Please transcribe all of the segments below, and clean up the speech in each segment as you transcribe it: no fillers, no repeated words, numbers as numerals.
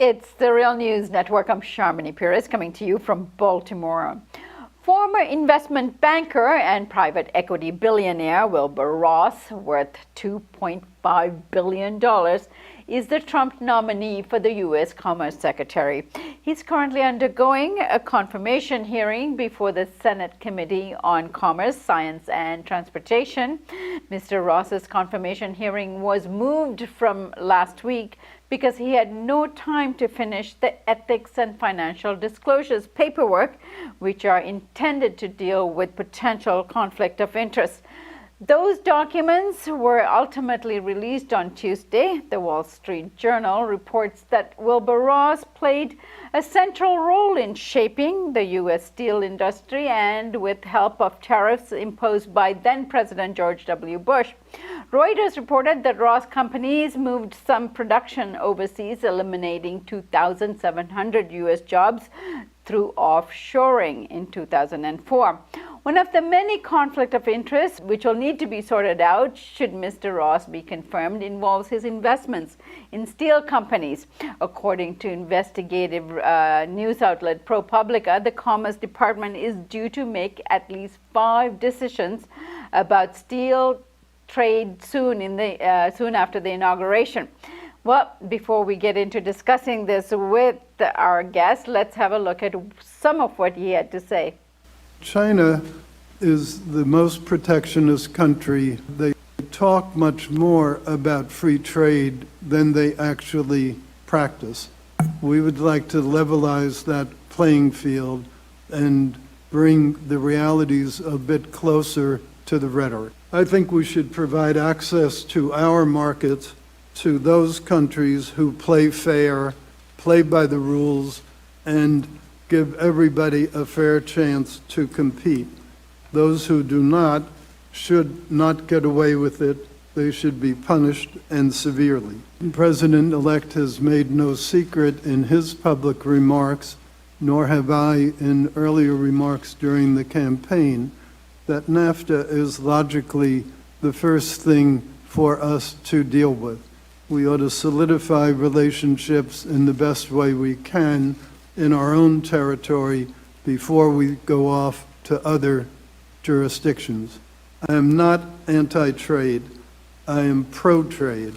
It's the Real News Network. I'm Sharmini Pires coming to you from Baltimore. Former investment banker and private equity billionaire Wilbur Ross, worth $2.5 billion, is the Trump nominee for the U.S. Commerce Secretary. He's currently undergoing a confirmation hearing before the Senate Committee on Commerce, Science, and Transportation. Mr. Ross's confirmation hearing was moved from last week because he had no time to finish the ethics and financial disclosures paperwork, which are intended to deal with potential conflict of interest. Those documents were ultimately released on Tuesday. The Wall Street Journal reports that Wilbur Ross played a central role in shaping the U.S. steel industry, and with help of tariffs imposed by then-President George W. Bush. Reuters reported that Ross companies moved some production overseas, eliminating 2,700 U.S. jobs through offshoring in 2004. One of the many conflict of interest which will need to be sorted out should Mr. Ross be confirmed involves his investments in steel companies. According to investigative news outlet ProPublica, the Commerce Department is due to make at least 5 decisions about steel trade soon after the inauguration. Well, before we get into discussing this with our guest, let's have a look at some of what he had to say. China is the most protectionist country. They talk much more about free trade than they actually practice. We would like to levelize that playing field and bring the realities a bit closer to the rhetoric. I think we should provide access to our markets to those countries who play fair, play by the rules, and give everybody a fair chance to compete. Those who do not should not get away with it. They should be punished, and severely. The President-elect has made no secret in his public remarks, nor have I in earlier remarks during the campaign, that NAFTA is logically the first thing for us to deal with. We ought to solidify relationships in the best way we can in our own territory before we go off to other jurisdictions. I am not anti-trade. I am pro-trade,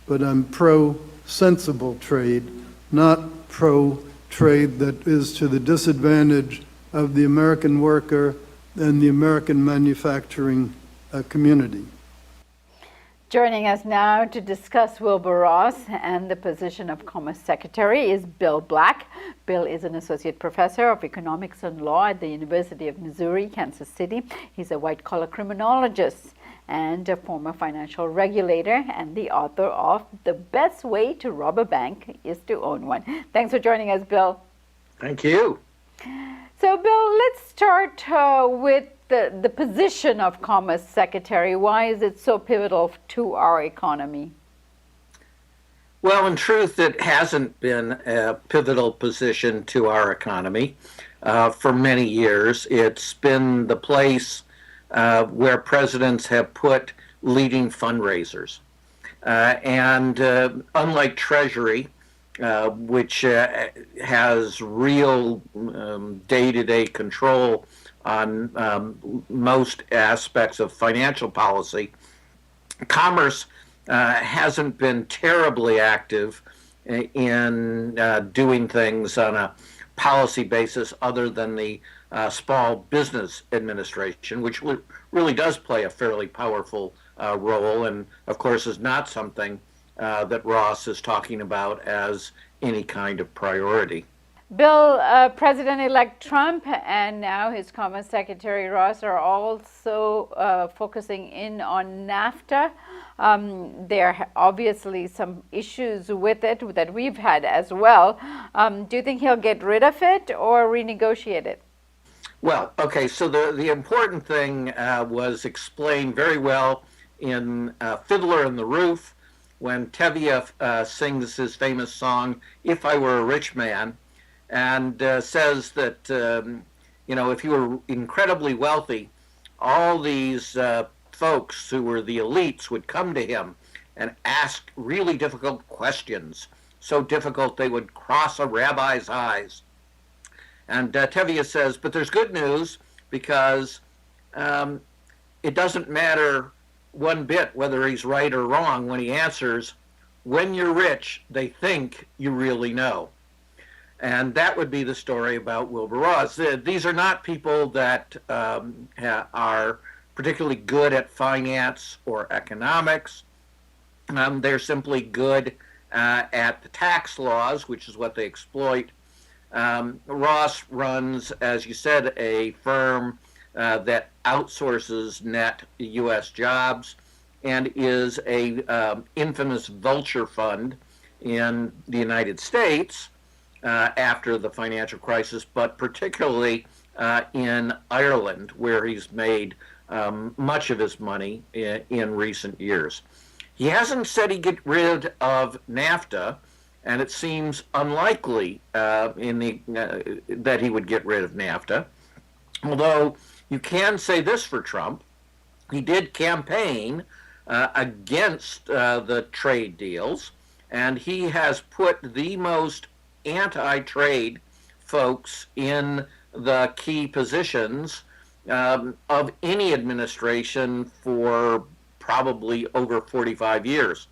but I'm pro-sensible trade, not pro-trade that is to the disadvantage of the American worker and the American manufacturing community. Joining us now to discuss Wilbur Ross and the position of Commerce Secretary is Bill Black. Bill is an associate professor of economics and law at the University of Missouri, Kansas City. He's a white-collar criminologist and a former financial regulator, and the author of The Best Way to Rob a Bank is to Own One. Thanks for joining us, Bill. Thank you. So, Bill, let's start with the position of Commerce Secretary. Why is it so pivotal to our economy? Well, in truth, it hasn't been a pivotal position to our economy for many years. It's been the place where presidents have put leading fundraisers. And unlike Treasury, which has real day-to-day control on most aspects of financial policy, Commerce hasn't been terribly active in doing things on a policy basis other than the Small Business Administration, which really does play a fairly powerful role, and of course is not something that Ross is talking about as any kind of priority. Bill, President-elect Trump and now his Commerce Secretary Ross are also focusing in on NAFTA. There are obviously some issues with it that we've had as well. Do you think he'll get rid of it or renegotiate it? Well, okay, so the important thing was explained very well in Fiddler on the Roof, when Tevye sings his famous song, If I Were a Rich Man, and says that, if you were incredibly wealthy, all these folks who were the elites would come to him and ask really difficult questions so difficult they would cross a rabbi's eyes. And Tevye says, but there's good news because it doesn't matter one bit whether he's right or wrong when he answers, when you're rich, they think you really know. And that would be the story about Wilbur Ross. These are not people that are particularly good at finance or economics. They're simply good at the tax laws, which is what they exploit. Ross runs, as you said, a firm that outsources net U.S. jobs and is a infamous vulture fund in the United States after the financial crisis, but particularly in Ireland, where he's made much of his money in recent years. He hasn't said he'd get rid of NAFTA, and it seems unlikely that he would get rid of NAFTA. Although you can say this for Trump, he did campaign against the trade deals, and he has put the most anti-trade folks in the key positions of any administration for probably over 45 years.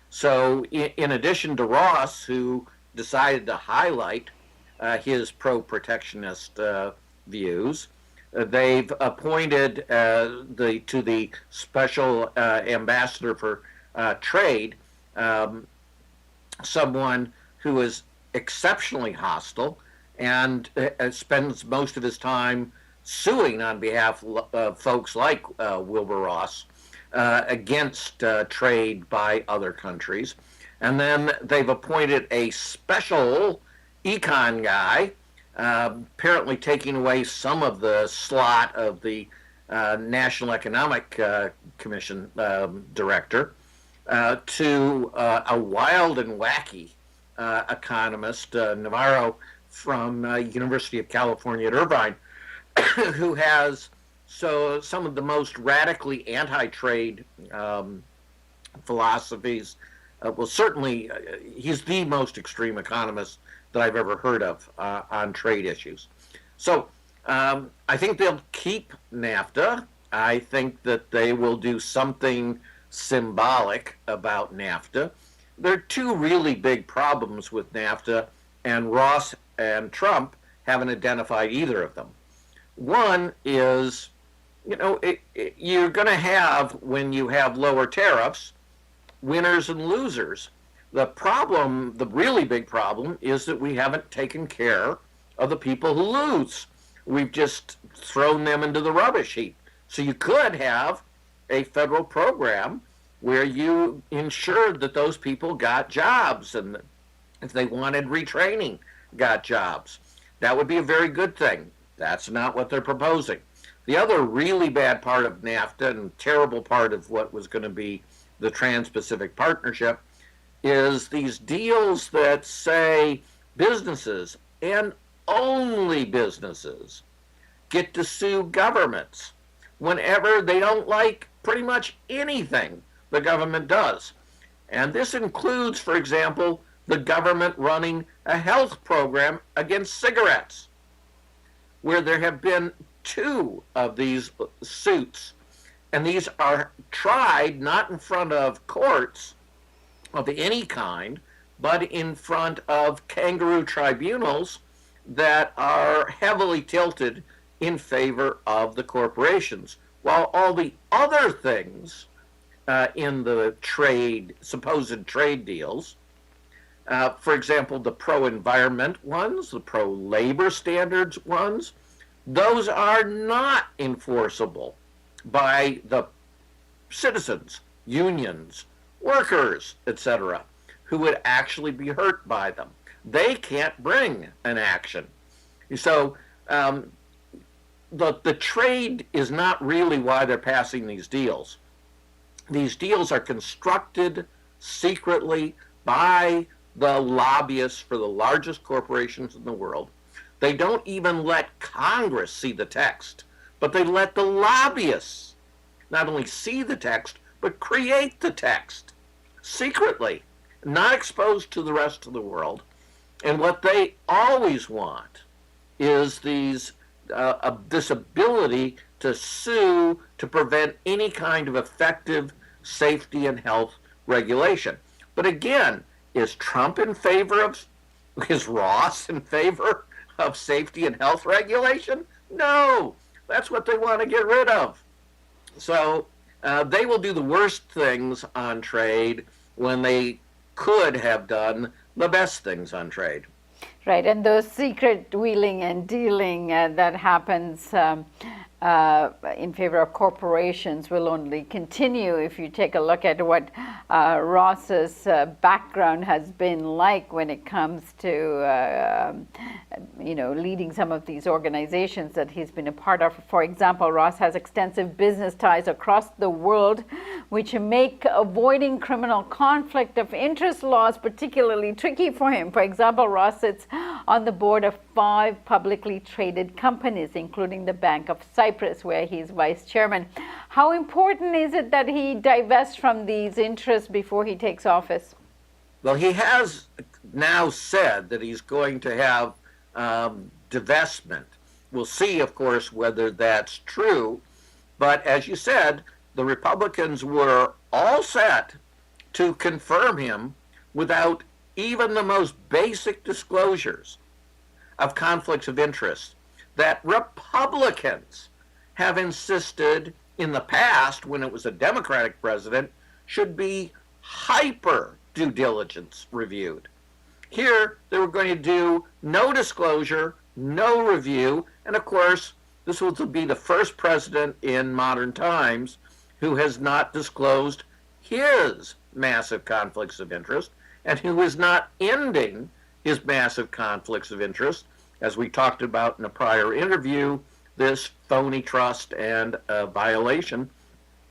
So in addition to Ross, who decided to highlight his pro-protectionist views, they've appointed to the special ambassador for trade someone who is exceptionally hostile and spends most of his time suing on behalf of folks like Wilbur Ross against trade by other countries. And then they've appointed a special econ guy, apparently taking away some of the slot of the National Economic Commission director, to a wild and wacky economist, Navarro from University of California at Irvine, who has some of the most radically anti-trade philosophies. Well, certainly, he's the most extreme economist that I've ever heard of on trade issues. So I think they'll keep NAFTA. I think that they will do something symbolic about NAFTA. There are two really big problems with NAFTA, and Ross and Trump haven't identified either of them. One is, you're going to have, when you have lower tariffs, winners and losers. The really big problem, is that we haven't taken care of the people who lose. We've just thrown them into the rubbish heap. So you could have a federal program where you ensured that those people got jobs, and if they wanted retraining, got jobs. That would be a very good thing. That's not what they're proposing. The other really bad part of NAFTA, and terrible part of what was going to be the Trans-Pacific Partnership, is these deals that say businesses, and only businesses, get to sue governments whenever they don't like pretty much anything the government does. And this includes, for example, the government running a health program against cigarettes, where there have been 2 of these suits. And these are tried not in front of courts of any kind, but in front of kangaroo tribunals that are heavily tilted in favor of the corporations, while all the other things in the supposed trade deals, for example, the pro-environment ones, the pro-labor standards ones, those are not enforceable by the citizens, unions, workers, etc., who would actually be hurt by them. They can't bring an action. So the trade is not really why they're passing these deals. These deals are constructed secretly by the lobbyists for the largest corporations in the world. They don't even let Congress see the text, but they let the lobbyists not only see the text, but create the text secretly. not exposed to the rest of the world. And what they always want is this ability to sue to prevent any kind of effective safety and health regulation. But again, is Trump in favor of, is Ross in favor of safety and health regulation? No, that's what they want to get rid of. So they will do the worst things on trade when they could have done the best things on trade. Right, and those secret wheeling and dealing that happens in favor of corporations will only continue. If you take a look at what Ross's background has been like when it comes to leading some of these organizations that he's been a part of. For example, Ross has extensive business ties across the world, which make avoiding criminal conflict of interest laws particularly tricky for him. For example, Ross sits on the board of 5 publicly traded companies, including the Bank of Cyprus, where he's vice chairman. How important is it that he divests from these interests before he takes office? Well, he has now said that he's going to have divestment. We'll see, of course, whether that's true. But as you said, the Republicans were all set to confirm him without even the most basic disclosures of conflicts of interest that Republicans have insisted in the past, when it was a Democratic president, should be hyper due diligence reviewed. Here, they were going to do no disclosure, no review, and of course, this will be the first president in modern times who has not disclosed his massive conflicts of interest and who is not ending his massive conflicts of interest, as we talked about in a prior interview, this phony trust and violation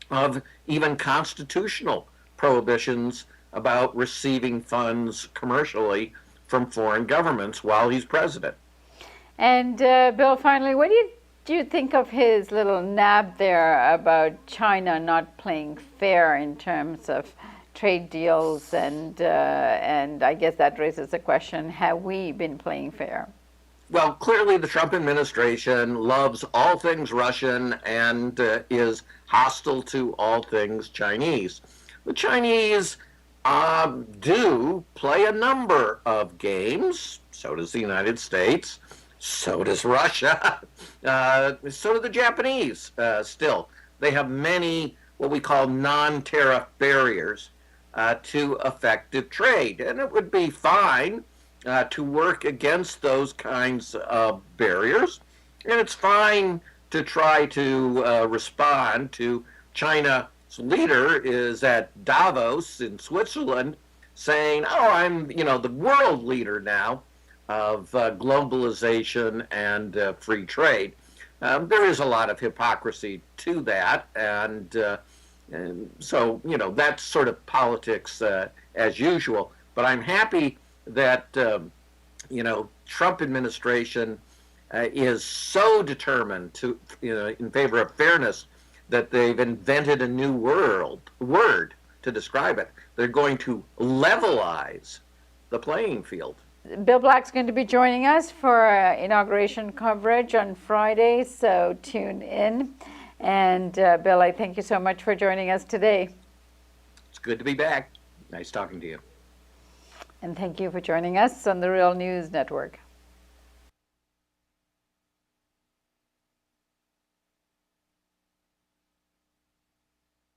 of even constitutional prohibitions about receiving funds commercially from foreign governments while he's president. And Bill, finally, what do you think of his little nab there about China not playing fair in terms of trade deals? And I guess that raises the question, have we been playing fair? Well, clearly the Trump administration loves all things Russian and is hostile to all things Chinese. The Chinese do play a number of games. So does the United States. So does Russia. So do the Japanese still. They have many what we call non-tariff barriers to effective trade. And it would be fine to work against those kinds of barriers. And it's fine to try to respond to China's leader is at Davos in Switzerland saying, oh, I'm, the world leader now of globalization and free trade. There is a lot of hypocrisy to that. And so, that's sort of politics as usual. But I'm happy that, Trump administration is so determined to, in favor of fairness that they've invented a new word to describe it. They're going to levelize the playing field. Bill Black's going to be joining us for inauguration coverage on Friday, so tune in. And Bill, I thank you so much for joining us today. It's good to be back. Nice talking to you. And thank you for joining us on the Real News Network.